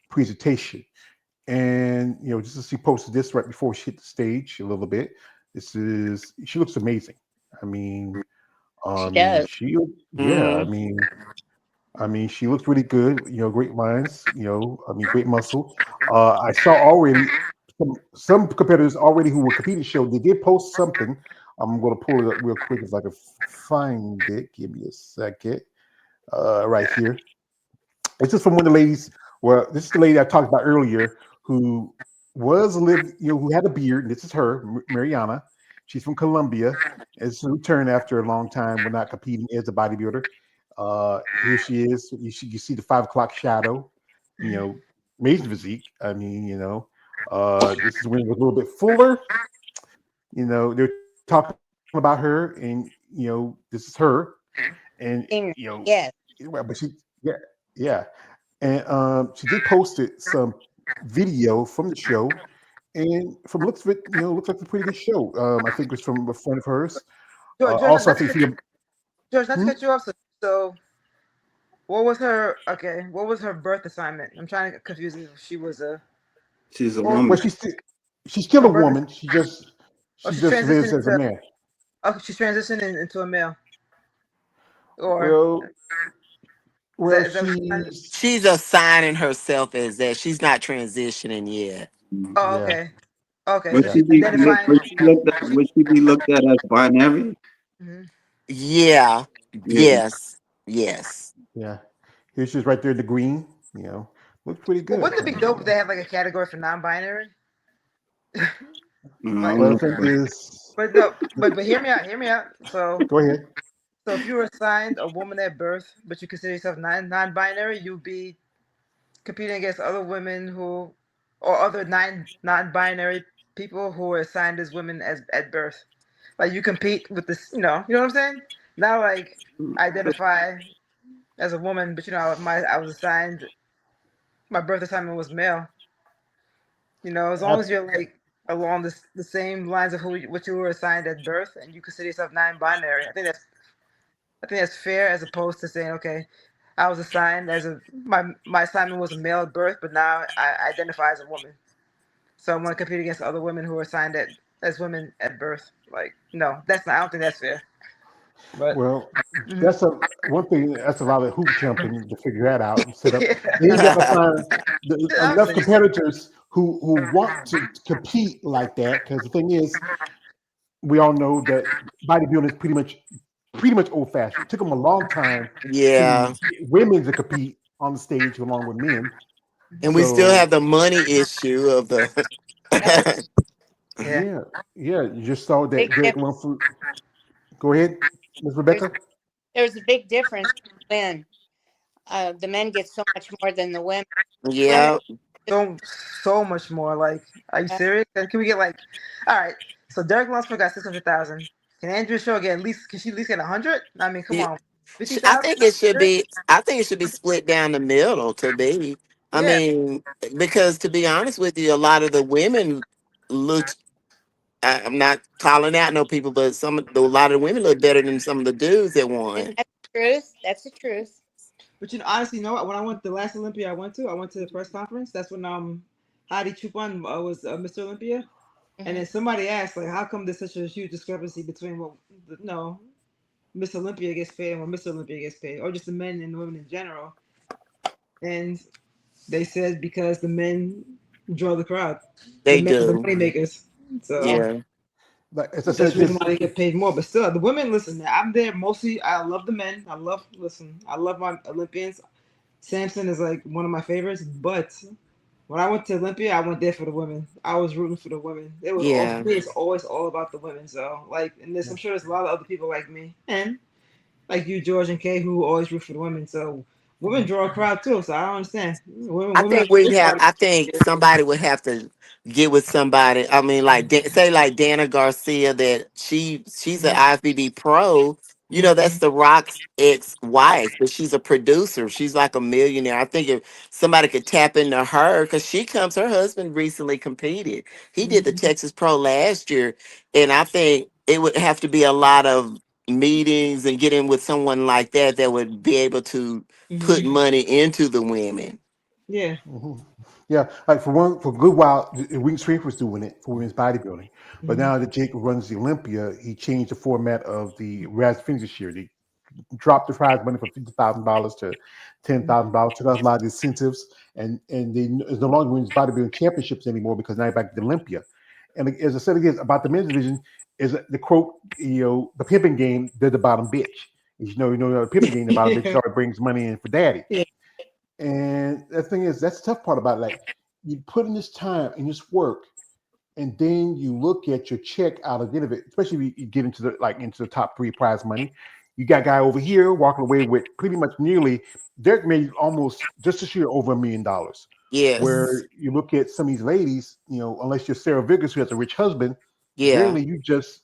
presentation. And just as she posted this right before she hit the stage a little bit, she looks amazing. I mean, She does. she looks really good. Great lines. Great muscle. I saw already some competitors already who were competing show. They did post something. I'm going to pull it up real quick if I can find it. Give me a second. Right here. It's just from one of the ladies. Well, this is the lady I talked about earlier who who had a beard. This is her, Mariana. She's from Colombia. It's a return after a long time. We're not competing as a bodybuilder. Here she is. You see the 5 o'clock shadow. Amazing physique. I mean, this is when it was a little bit fuller. They're talking about her, and this is her, and Yes. but yeah, and she did posted some video from the show, and from looks of it, looks like a pretty good show. I think it was from a friend of hers. George, Also, I think George, not to cut you off. So, what was her? Okay, what was her birth assignment? I'm trying to confuse if she was a. She's a Well, woman. well, She's still Her a birth. woman. Oh, She she's just lives transitioning as a into. man. Oh, she's transitioning into a male. Or Well, is that what she's saying? she's She's assigning herself as that. She's not transitioning yet. Oh, yeah, okay. Okay, Would so she she's be identifying. would she be looked at as binary? Mhm. Yeah. Yeah. Yes. Yes. yeah. Here she's right there in the green. You know, looks pretty Well, good. wouldn't it be dope if they have like a category for non-binary? I Like, don't Well, know. the thing is, but no, but hear me out. Hear me out. So, go ahead. so if you were assigned a woman at birth, but you consider yourself non-binary, you'd be competing against other women who, or other non-binary people who were assigned as women as at birth. Like you compete with this, you know what I'm saying? Not like I identify as a woman, but I was assigned my birth assignment was male. As I, long as you're like along the same lines of what you were assigned at birth, and you consider yourself non-binary. I think that's fair as opposed to saying, okay, I was assigned as my assignment was a male at birth, but now I identify as a woman. So I want to compete against other women who are assigned as women at birth. Like, no, that's not. I don't think that's fair. But well, mhm. that's a one thing. That's a lot of hoop jumping to figure that out and set up. Yeah, Then you got to find I'm enough saying. competitors who want to compete like that. Because the thing is, we all know that bodybuilding is pretty much old fashioned. It took them a long time to Yeah. get women to compete on the stage along with men. And we still So have the money issue of the No, Yeah. yeah, yeah. You just saw big that Derek difference. Winfrey. Go ahead, Miss There's Rebecca. there's a big difference in men. The men get so much more than the women. Women, yeah. So so much more. Like, are you uh, serious? Can we get like, all right? So Derek Lunsford got 600,000. Can Andrew Shaw get at least? Can she at least get 100? I mean, come Yeah. on, fifty I thousand. think it should be. I think it should be split down the middle. To be. I Yeah. mean, because to be honest with you, a lot of the women look. I'm not calling out no people, but a lot of the women look better than some of the dudes that and won. that's the truth. That's the truth. But honestly, what? When I went the last Olympia I went to the press conference. That's when Heidi Chupon was Mr. Olympia, and Hmm. then somebody asked like, how come there's such a huge discrepancy between what Miss Olympia gets paid and what Mr. Olympia gets paid, or just the men and the women in general? And they said because the men draw the crowd, the They men, the do. money makers. So Yeah. Like as I that's said, the reason just why they get paid more. But still, the women, listen, I'm there mostly. I love the men. I love my Olympians. Samson is like one of my favorites. But when I went to Olympia, I went there for the women. I was rooting for the women. It was all for Yeah. me. It's always all about the women. So like, and I'm sure there's a lot of other people like me and like you, George and Kay, who always root for the women. So women draw a crowd too. So I don't understand. Women are great I parties. think somebody would have to get with somebody. I mean, like say like Dana Garcia, that she's an IFBB pro. You know, that's The Rock's ex-wife, but she's a producer. She's like a millionaire. I think if somebody could tap into her, because her husband recently competed. He did the Texas Pro last year, and I think it would have to be a lot of meetings and get in with someone like that would be able to put Mm-hmm. money into the women. Yeah. mhm. Yeah, like for a good while, Wing Strength was doing it for women's bodybuilding, but Mm-hmm. now that Jake runs the Olympia, he changed the format of the Raz Finish this year. They dropped the prize money from $50,000 to $10,000. Took out a lot of the incentives, and it's no longer women's bodybuilding championships anymore because now you're back to the Olympia. And as I said again about the men's division, is the quote, the pimping game, they're the bottom bitch. The pimping game, the bottom bitch Yeah. always brings money in for daddy. Yeah. And the thing is, that's the tough part about it. Like you put in this time and this work, and then you look at your check out of the end of it, especially if you get into the top three prize money. You got a guy over here walking away with pretty much nearly Derek made almost just this year over $1 million. Yes. Where you look at some of these ladies, unless you're Sarah Vickers who has a rich husband, Yeah. generally you just,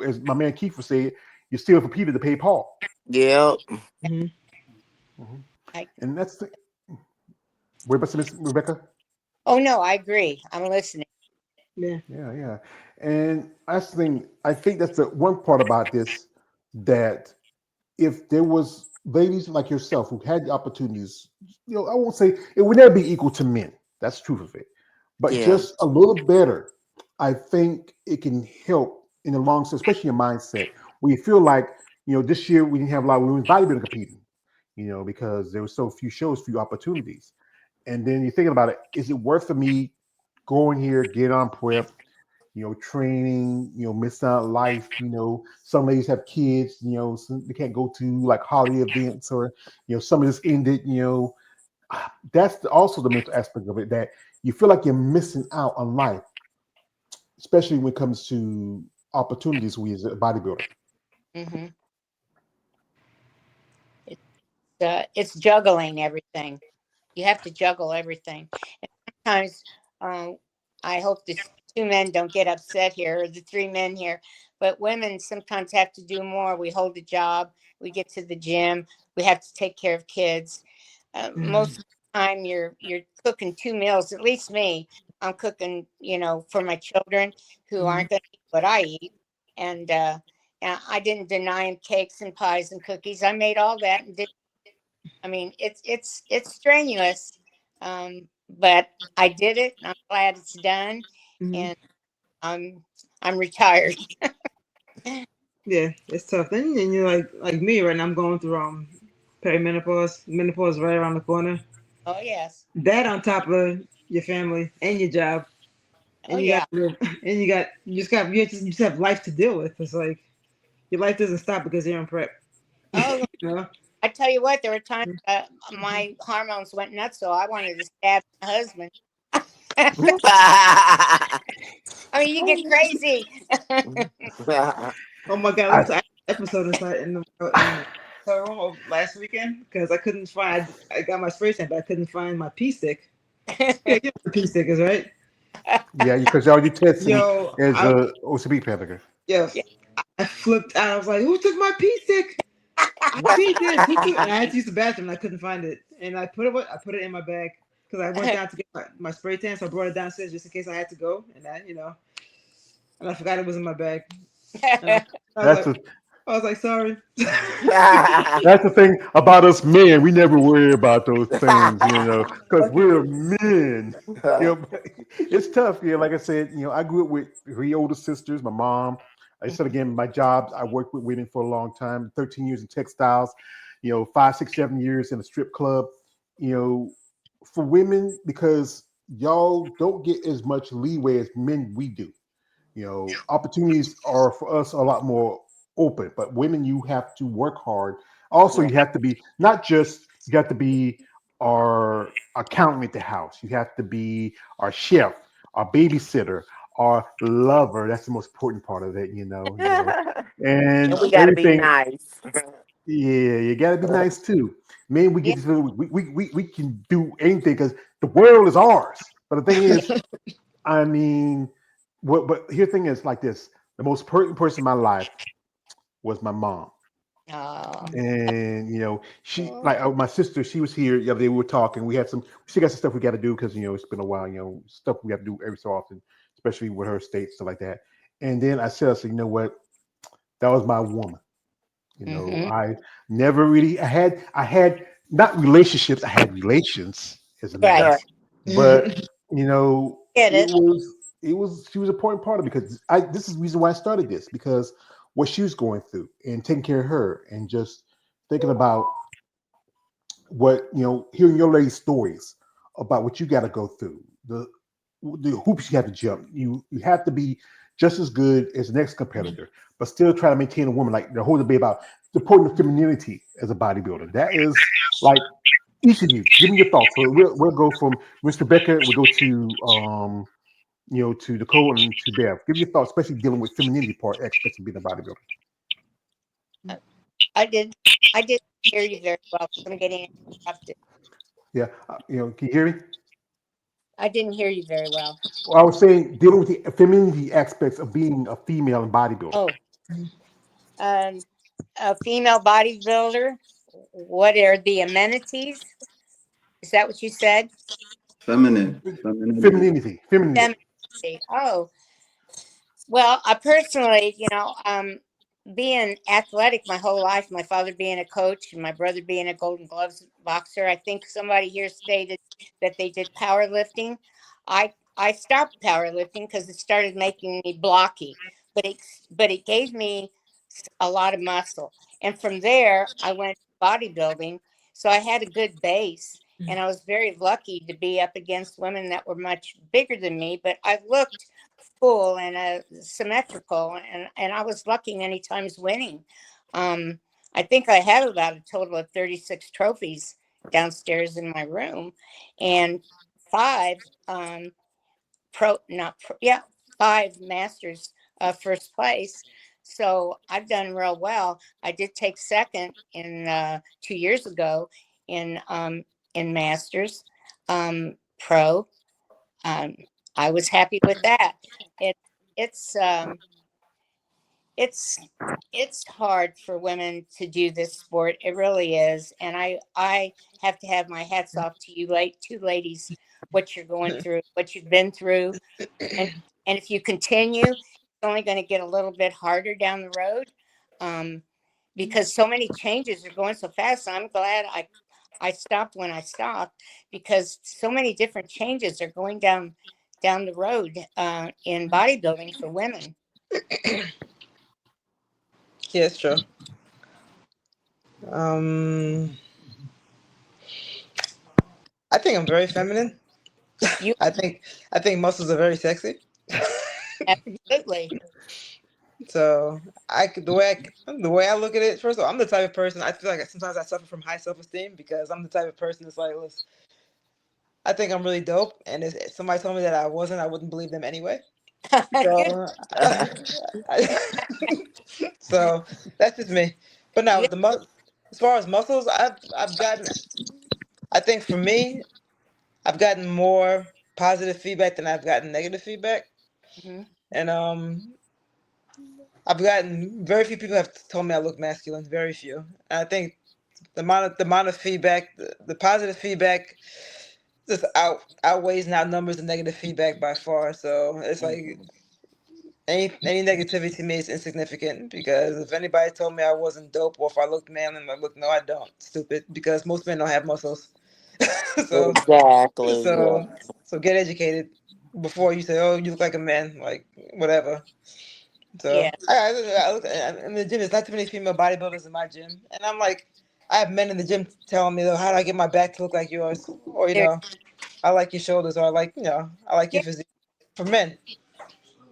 as my man Keith would say, you steal from Peter to pay Paul. Yeah. Mm-hmm. Mhm. I, And that's the where about Miss Rebecca? oh no, I agree. I'm listening. Yeah. Yeah, yeah. And I think that's the one part about this that if there was ladies like yourself who had the opportunities, I won't say it would never be equal to men. That's the truth of it. But Yeah. just a little better. I think it can help in the long term, especially your mindset, where you feel like, this year we didn't have a lot of women's bodybuilding competing, because there were so few shows, few opportunities. And then you're thinking about it, is it worth for me going here, get on prep, training, miss out life, some ladies have kids, some, they can't go to like holiday events or, some of this ended, that's also the mental aspect of it, that you feel like you're missing out on life, especially when it comes to opportunities we as a bodybuilder. Hmm. It's juggling everything. You have to juggle everything. And sometimes I hope the two men don't get upset here, or the three men here, but women sometimes have to do more. We hold a job, we get to the gym, we have to take care of kids. Most of the time, you're cooking two meals. At least me, I'm cooking, for my children who aren't going to eat what I eat, and I didn't deny them cakes and pies and cookies. I made all that and did. I mean, it's strenuous, but I did it. And I'm glad it's done, Mhm. and I'm I'm retired. Yeah, it's tough. Then you're like me right now. I'm going through perimenopause. Menopause right around the corner. Oh yes, That on top of your family and your job, oh and you got yeah. and you just have life to deal with. It's like your life doesn't stop because you're in prep. Oh, You know? I tell you what, there were times my hormones went nuts, so I wanted to stab my husband. I mean, you get crazy. Oh my god, I, I had an episode inside in the hotel room last weekend because I couldn't find. I got my spray tan, but I couldn't find my pee stick. Yeah, you know what the pee stick is, right? yeah, because y'all you testing Yo, as a OCB pedigree. yes, Yeah. I flipped out. I was like, "Who took my pee stick? I peed it." Who took? And I had to use the bathroom. And I couldn't find it, and I put it in my bag because I went down to get my spray tan, so I brought it downstairs just in case I had to go, and I forgot it was in my bag, and I was That's like, the sorry. that's the thing about us men. We never worry about those things, because we're men. It's tough. Yeah, like I said, I grew up with three older sisters. My mom. I said again, my jobs. I worked with women for a long time. 13 years in textiles. 5, 6, 7 years in a strip club. You know, for women, because y'all don't get as much leeway as men we do. Opportunities are for us a lot more open, but women, you have to work hard. Also, Yeah. you have to be not just you have to be our accountant at the house. You have to be our chef, our babysitter, our lover. That's the most important part of it, And and we gotta be everything. nice. Yeah, you got to be nice too. Man, we Yeah. get this. We can do anything because the world is ours. But the thing is, I mean, what? But here, the thing is like this: the most important person in my life was my mom, Oh. and she like my sister. She was here the other day. We were talking. We had some. She got some stuff we got to do because it's been a while. Stuff we got to do every so often, especially with her state stuff like that. And then I said, you know what? That was my woman. Hmm. I never really. I had not relationships. I had relations as a man, Right. Right. but you know, Get it it. was it was she was an important part of it because I this is the reason why I started this because what she was going through and taking care of her and just thinking about what hearing your lady's stories about what you got to go through the hoops you have to jump. You have to be just as good as the next competitor, but still try to maintain a woman like the whole debate about supporting the femininity as a bodybuilder. That is like each of you. Give me your thoughts. So we'll go from Mr. Becker. We'll go to to Nicole and to Bev. Give your thoughts, especially dealing with femininity part aspects of being a bodybuilder. Uh, I did. I didn't hear you very well. I'm getting interrupted. Yeah, can you hear me? I didn't hear you very well. Well, I was saying dealing with the femininity aspects of being a female in bodybuilding. Oh, um, a female bodybuilder. What are the amenities? Is that what you said? Femininity. Femininity. Femininity. Oh, well, I personally, being athletic my whole life, my father being a coach and my brother being a Golden Gloves boxer. I think somebody here stated that they did powerlifting. I I stopped powerlifting because it started making me blocky, but it gave me a lot of muscle, and from there I went bodybuilding. So I had a good base, and I was very lucky to be up against women that were much bigger than me. But I looked full and symmetrical, and I was lucky many times winning. Um, I think I have about a total of 36 trophies downstairs in my room, and five. Pro not pro, yeah, five masters first place. So I've done real well. I did take second in 2 years ago in masters pro. um, I was happy with that. it it's it's it's hard for women to do this sport. It really is. And I have to have my hats off to you, late two ladies, what you're going through, what you've been through. and and if you continue, it's only going to get a little bit harder down the road, um, because so many changes are going so fast. I'm glad I stopped when I stopped, because so many different changes are going down the road in bodybuilding for women. Yeah, it's true. Um, I think I'm very feminine. You I think I think muscles are very sexy. absolutely. So the way I look at it. First of all, I'm the type of person. I feel like sometimes I suffer from high self esteem because I'm the type of person that's like, listen, I think I'm really dope, and if somebody told me that I wasn't, I wouldn't believe them anyway. Good. So, so that's just me. But now You, with as far as muscles, I've gotten. I think for me, I've gotten more positive feedback than I've gotten negative feedback, mhm. and I've gotten very few people have told me I look masculine. Very few. And I think the amount of feedback, the positive feedback, just outweighs and outnumbers the negative feedback by far. So it's like any negativity to me is insignificant because if anybody told me I wasn't dope or if I looked manly, I'm like, look, no, I don't. Stupid, because most men don't have muscles. so Exactly. Yeah. so so get educated before you say, oh, you look like a man, like whatever. So Yeah. I look in the gym. There's not too many female bodybuilders in my gym, and I'm like, I have men in the gym telling me, though, how do I get my back to look like yours, or There, I like your shoulders, or I like I like your yeah. physique. For men,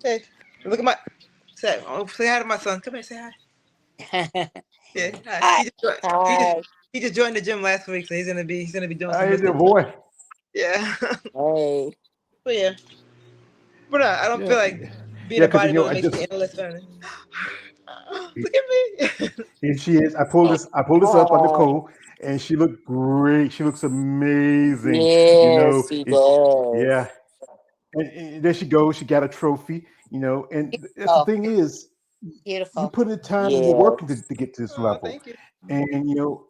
hey, look at my say hi to my son. Come here, say hi. Yeah, hi. I, He just Hi. he just joined the gym last week, so he's gonna be doing I some had the lifting. boy. Yeah, Hey. but yeah, but I don't feel Yeah, like being yeah. a Because bodybuilder I makes me just any less feminine. Look at me. here she is. I pulled this up on Hi. Nicole, and she looked great. She looks amazing. Yes, she Yeah. does. And there she goes. She got a trophy. And that's the beautiful, thing is, you beautiful. put in the time and you're working Yes. to get to this Oh, level, thank you. and you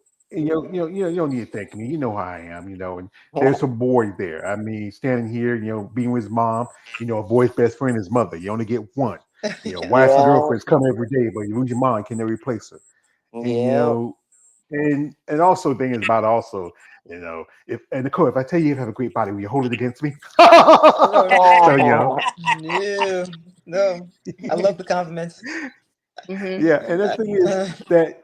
don't need to thank me. You know how I am. And there's a boy there. I mean, standing here, being with his mom. A boy's best friend is mother. You only get one. Wives and Yeah. girlfriends come every day, but you lose your mom, you can never replace her. And Yeah. and also thing is about also, if and Nicole, if I tell you have a great body, will you hold it against me? No, So no, no. I love the compliments. Hmm. yeah, and the I- thing is that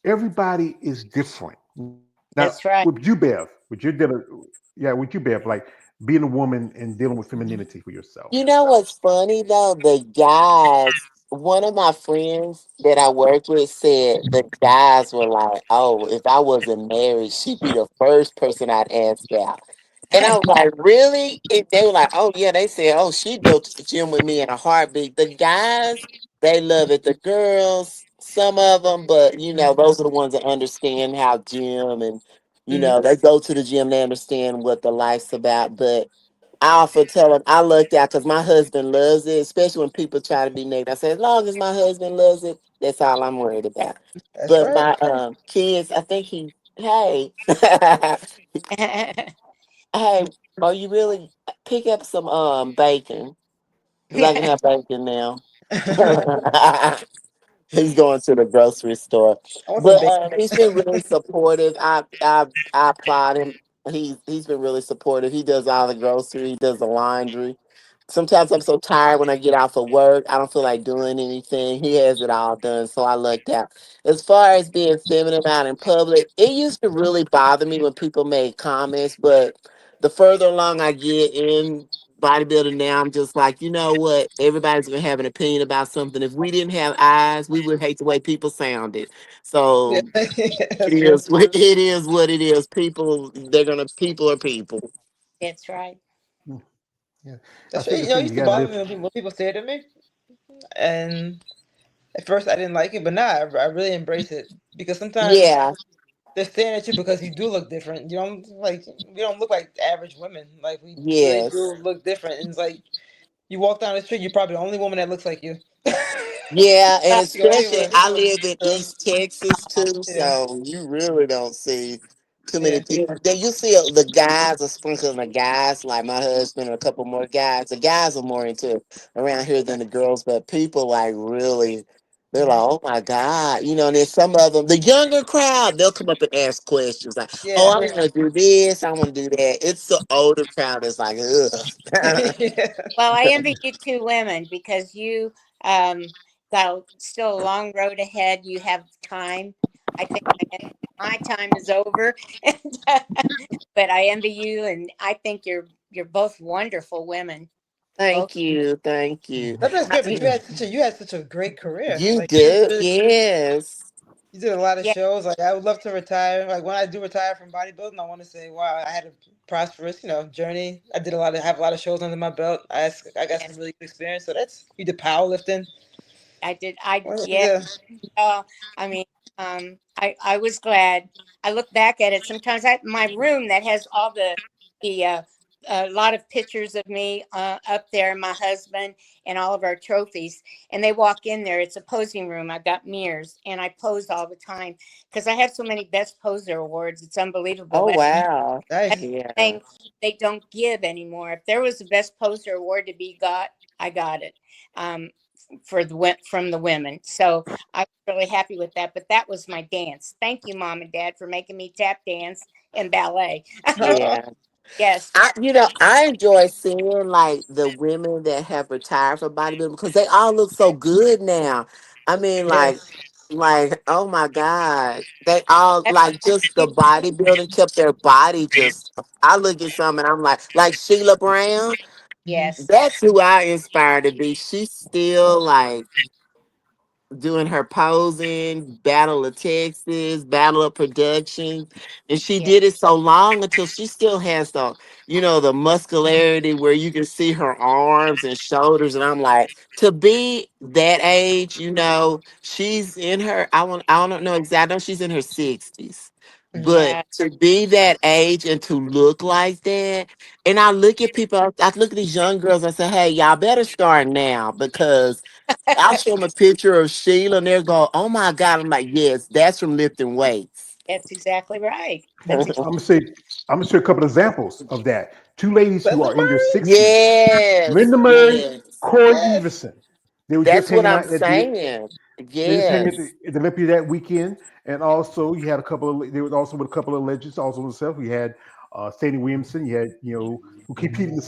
everybody is different. Now, That's right. with you, Bev, with you, Bev, like being a woman and dealing with femininity for yourself. You know what's funny though? The guys, one of my friends that I work with said the guys were like, "Oh, if I wasn't married, she'd be the first person I'd ask out." And I was like, "Really?" And they were like, "Oh yeah." They said, "Oh, she'd go to the gym with me in a heartbeat." The guys, they love it. The girls, some of them, but those are the ones that understand how gym and Mhm. they go to the gym. They understand what the life's about, but. I often tell him I lucked out because my husband loves it, especially when people try to be negative. I say, as long as my husband loves it, that's all I'm worried about. That's But right. my kids, I think hey, hey, are you really pick up some bacon? Because I can have bacon now. He's going to the grocery store. I want some But bacon. he's been really supportive. I applaud him. He's been really supportive. He does all the grocery, he does the laundry. Sometimes I'm so tired when I get off of work, I don't feel like doing anything. He has it all done, so I lucked out. As far as being feminine out in public, it used to really bother me when people made comments, but the further along I get in bodybuilding now, I'm just like, you know what? Everybody's gonna have an opinion about something. If we didn't have eyes, we would hate the way people sounded. Yeah, So it that's true. is what it is. What it is. People, they're gonna. People are people. That's right. Mm, yeah, I That's true. think the You know, it thing you used to got to bother me live. when people say it to me, and at first I didn't like it, but now I really embrace it because sometimes Yeah. they're staring at you because you do look different. You don't like we don't look like average women. Like we really do Yes. look different, and it's like you walk down the street, you're probably the only woman that looks like you. Yeah, and The only especially one. I live in So, East Texas too, yeah, so you really don't see too many yeah, people. Then you see the guys are sprinkling the guys, like my husband and a couple more guys. The guys are more into around here than the girls, but people like really, they're like, oh my God, and then some of them, the younger crowd, they'll come up and ask questions like, oh, yeah. I want to do this, I want to do that. It's the older crowd that's like, ugh. Yeah. Well, I envy you two women because you um, still a long road ahead. You have time. I think my time is over, and, but I envy you, and I think you're both wonderful women. Both. Thank you, thank you. That's I, good. But you had such a great career. you Like you do, really yes. you did a lot of Yeah, shows. Like I would love to retire. Like when I do retire from bodybuilding, I want to say, wow, I had a prosperous, journey. I did have a lot of shows under my belt. I got some yes, really good experience. So that's you did powerlifting. I did. I Well, yeah. yeah, I mean, I was glad. I look back at it sometimes. My room that has all the a lot of pictures of me up there, my husband, and all of our trophies. And they walk in there. It's a posing room. I've got mirrors, and I pose all the time because I have so many best poser awards. It's unbelievable. Oh wow. That's nice. the Yeah. thing they don't give anymore. If there was a best poser award to be got, I got it. Um, from the women. So I was really happy with that. But that was my dance. Thank you, mom and dad, for making me tap dance and ballet. Yeah. Yes, I enjoy seeing like the women that have retired from bodybuilding because they all look so good now. I mean, Yes. oh my God, they all that's like just the you. bodybuilding kept their body just. I look at some and I'm like Sheila Brown. Hmm. Yes, That's who I inspire to be. She's still like doing her posing, Battle of Texas, Battle of Production. And she yeah, did it so long until she still has the muscularity where you can see her arms and shoulders. And I'm like, to be that age, she's in her, I don't know exactly, I know she's in her 60s. Hmm. But yeah. to be that age and to look like that, and I look at people, I look at these young girls, I say, hey, y'all better start now because I'll show them a picture of Sheila and they'll go, oh my God. I'm like, yes, that's from lifting weights. That's exactly right. That's Yes, exactly I'm gonna say I'm gonna share a couple of examples of that. Two ladies who Linda are in their Murray. 60s, Linda Murray, yes. Corey Yes. Everson. They were just That's what hanging I'm out at the saying. they just hanging Yes. at the Olympia that weekend, and also you had a couple of. They were also with a couple of legends. Also himself, we had Sandy Williamson. You had who competed in the